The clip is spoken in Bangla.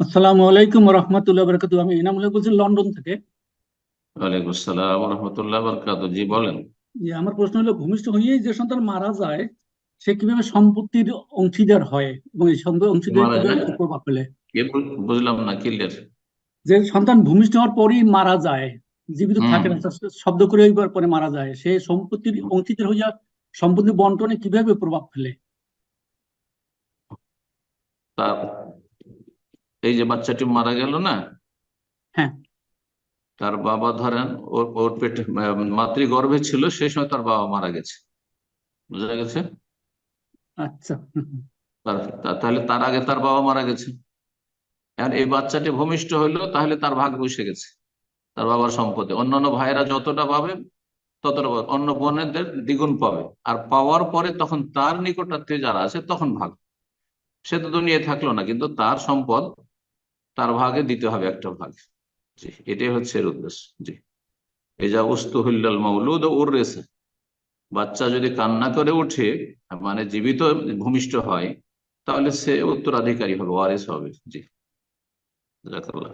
আসসালামু আলাইকুম রহমতুল্লাহ বরকাতু। আমি ইনামুল্লাহ বলছি লন্ডন থেকে। ওয়ালাইকুম আসসালাম রহমতুল্লাহ বরকাত। জি বলেন। আমার প্রশ্ন হলো, ভূমিষ্ঠ হয়ে যে সন্তান মারা যায় সে কিভাবে সম্পত্তির অংশীদার হয় এবং এই সম্পত্তির অংশীদার মারা কিভাবে যায়? প্রভাব ফেলে? বুঝলাম না, ক্লিয়ার। যে সন্তান ভূমিষ্ঠ হওয়ার পরই মারা যায়, জীবিত হুম। থাকে না, শব্দ করে একবার পরে মারা যায়, সে সম্পত্তির অংশীদার হইয়া সম্পত্তি বন্টনে কিভাবে প্রভাব ফেলে? তার এই যে বাচ্চাটি মারা গেল না, হ্যাঁ। তার বাবা ধরেন ওর ওর পেটে মাতৃগর্ভে ছিল, সেই সময় তার বাবা মারা গেছে। বুঝা গেছে? আচ্ছা। তাহলে তার আগে তার বাবা মারা গেছে। আর এই বাচ্চাটি ভূমিষ্ঠ হইলো, তাহলে তার ভাগ বসে গেছে। তার বাবার সম্পত্তি অন্যান্য ভাইয়েরা যতটা পাবে ততটা পাবে, অন্য বোনেদের দ্বিগুণ পাবে। আর পাওয়ার পরে তখন তার নিকটাত্মীয় যারা আছে তখন ভাগ। সে তো দুনিয়ায় থাকলো না, কিন্তু তার সম্পদ তার ভাগে দিতে হবে একটা ভাগ। জি, এটাই হচ্ছে এর উদ্দেশ্য। জি। এজা উস্তুহিল্লাল মাউলুদ ওর রেসে, বাচ্চা যদি কান্না করে উঠে, মানে জীবিত ভূমিষ্ঠ হয়, তাহলে সে উত্তরাধিকারী হবে, ওয়ারিস হবে। জি। জাযাকাল্লাহ।